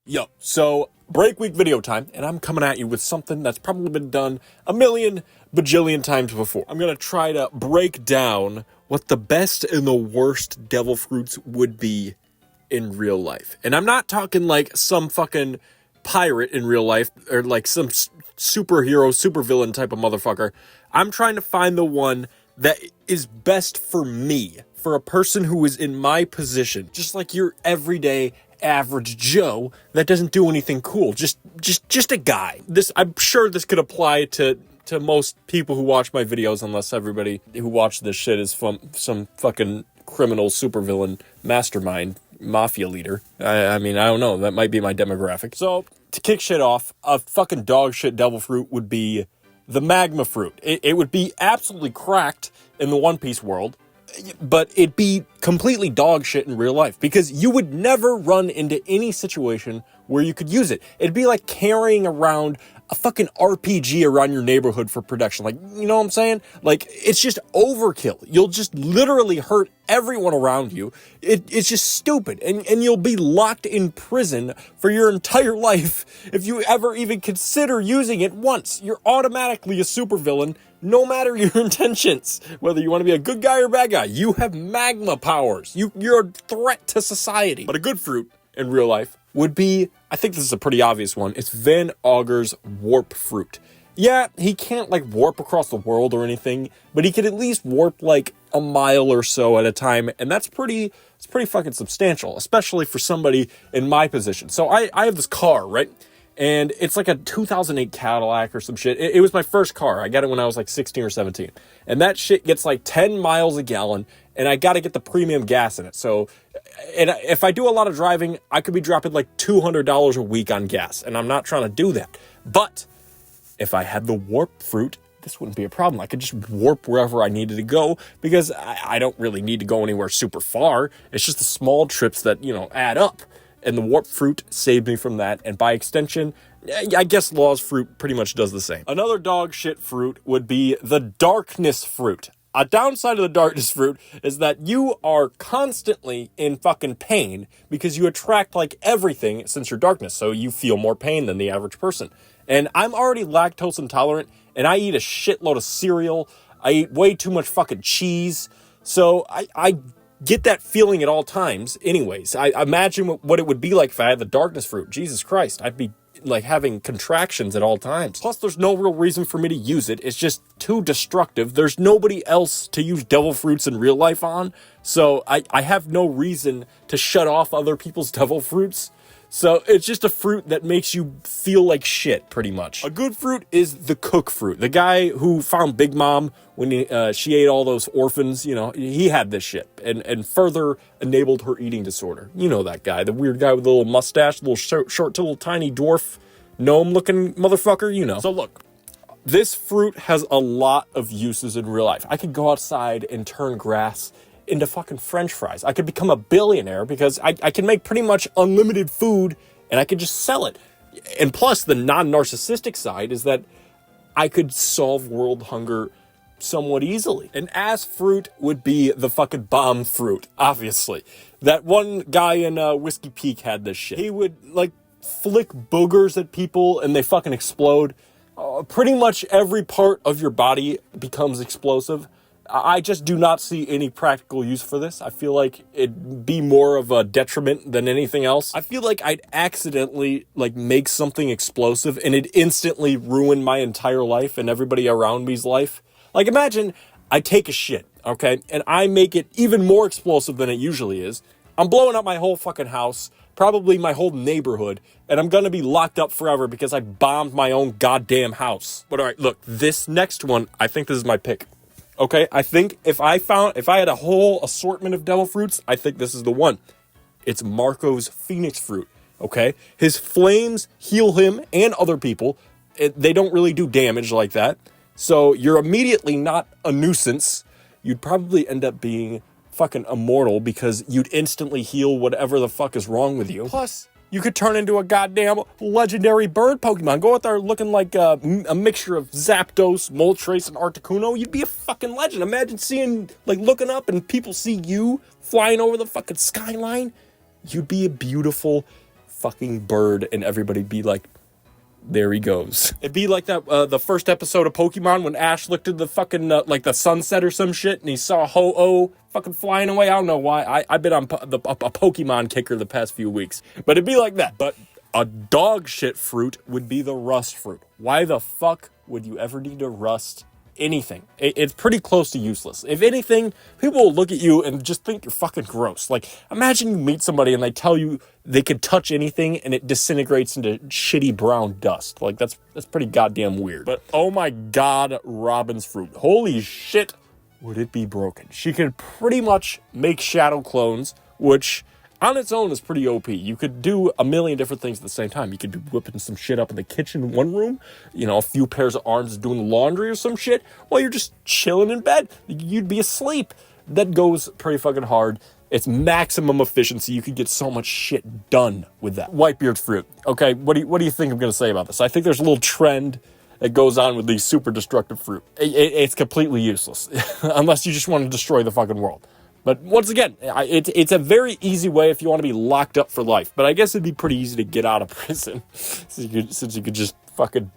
Yo, so break week video time, and I'm coming at you with something that's probably been done a million bajillion times before. I'm gonna try to break down what the best and the worst devil fruits would be in real life. And I'm not talking like some fucking pirate in real life or like some superhero, supervillain type of motherfucker. I'm trying to find the one that is best for me, for a person who is in my position, just like your everyday average Joe that doesn't do anything cool, just a guy. I'm sure this could apply to most people who watch my videos, unless everybody who watches this shit is from some fucking criminal supervillain mastermind mafia leader. I mean, I don't know, that might be my demographic. So to kick shit off, a fucking dog shit devil fruit would be the magma fruit. It would be absolutely cracked in the One Piece world, but it'd be completely dog shit in real life because you would never run into any situation where you could use it. It'd be like carrying around a fucking RPG around your neighborhood for protection. Like, you know what I'm saying? Like, it's just overkill. You'll just literally hurt everyone around you. It's just stupid. And you'll be locked in prison for your entire life if you ever even consider using it once. You're automatically a supervillain, no matter your intentions. Whether you want to be a good guy or bad guy, you have magma powers. You're a threat to society. But a good fruit in real life would be, I think this is a pretty obvious one, it's Van Augur's warp fruit. Yeah, he can't like warp across the world or anything, but he could at least warp like a mile or so at a time, and it's pretty fucking substantial, especially for somebody in my position. So I have this car, right? And it's like a 2008 Cadillac or some shit. It was my first car. I got it when I was like 16 or 17. And that shit gets like 10 miles a gallon, and I got to get the premium gas in it. So, and if I do a lot of driving, I could be dropping like $200 a week on gas, and I'm not trying to do that. But if I had the warp fruit, this wouldn't be a problem. I could just warp wherever I needed to go because I don't really need to go anywhere super far. It's just the small trips that, you know, add up. And the warp fruit saved me from that. And by extension, I guess Law's fruit pretty much does the same. Another dog shit fruit would be the darkness fruit. A downside of the darkness fruit is that you are constantly in fucking pain because you attract like everything since you're darkness. So you feel more pain than the average person. And I'm already lactose intolerant and I eat a shitload of cereal. I eat way too much fucking cheese. So I get that feeling at all times anyways. I imagine what it would be like if I had the darkness fruit. Jesus Christ, I'd be like having contractions at all times. Plus, there's no real reason for me to use it. It's just too destructive. There's nobody else to use devil fruits in real life on, so I have no reason to shut off other people's devil fruits. So it's just a fruit that makes you feel like shit, pretty much. A good fruit is the cook fruit. The guy who found Big Mom when she ate all those orphans, you know, he had this shit and further enabled her eating disorder. You know that guy, the weird guy with the little mustache, little short, little tiny dwarf, gnome-looking motherfucker, you know. So look, this fruit has a lot of uses in real life. I could go outside and turn grass into fucking French fries. I could become a billionaire because I can make pretty much unlimited food and I could just sell it. And plus, the non-narcissistic side is that I could solve world hunger somewhat easily. An ass fruit would be the fucking bomb fruit, obviously. That one guy in Whiskey Peak had this shit. He would, like, flick boogers at people and they fucking explode. Pretty much every part of your body becomes explosive. I just do not see any practical use for this. I feel like it'd be more of a detriment than anything else. I feel like I'd accidentally like make something explosive and it'd instantly ruin my entire life and everybody around me's life. Like imagine I take a shit, okay, and I make it even more explosive than it usually is. I'm blowing up my whole fucking house, probably my whole neighborhood, and I'm gonna be locked up forever because I bombed my own goddamn house. But all right, look, this next one, I think this is my pick. Okay, I think if I had a whole assortment of devil fruits, I think this is the one. It's Marco's Phoenix fruit, okay? His flames heal him and other people. They don't really do damage like that. So you're immediately not a nuisance. You'd probably end up being fucking immortal because you'd instantly heal whatever the fuck is wrong with you. Plus, you could turn into a goddamn legendary bird Pokemon. Go out there looking like a mixture of Zapdos, Moltres, and Articuno. You'd be a fucking legend. Imagine seeing, like, looking up and people see you flying over the fucking skyline. You'd be a beautiful fucking bird and everybody be like, there he goes. It'd be like that, the first episode of Pokemon when Ash looked at the fucking, like the sunset or some shit, and he saw Ho-Oh fucking flying away. I don't know why. I've been on a Pokemon kicker the past few weeks. But it'd be like that. But a dog shit fruit would be the rust fruit. Why the fuck would you ever need to rust anything? It's pretty close to useless. If anything, people will look at you and just think you're fucking gross. Like, imagine you meet somebody and they tell you they could touch anything and it disintegrates into shitty brown dust. Like, that's pretty goddamn weird. But oh my god, Robin's fruit. Holy shit, would it be broken. She could pretty much make shadow clones, which on its own is pretty OP. You could do a million different things at the same time. You could be whipping some shit up in the kitchen in one room, you know, a few pairs of arms doing laundry or some shit, while you're just chilling in bed. You'd be asleep. That goes pretty fucking hard. It's maximum efficiency. You could get so much shit done with that. Whitebeard fruit. Okay, what do you think I'm going to say about this? I think there's a little trend that goes on with these super destructive fruit. It's completely useless, unless you just want to destroy the fucking world. But once again, it's a very easy way if you want to be locked up for life. But I guess it'd be pretty easy to get out of prison since you could just fucking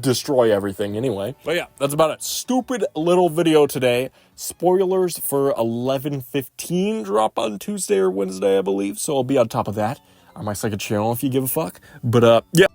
destroy everything anyway. But yeah, that's about it. Stupid little video today. Spoilers for 11:15 drop on Tuesday or Wednesday, I believe. So I'll be on top of that on my second channel if you give a fuck. But yeah.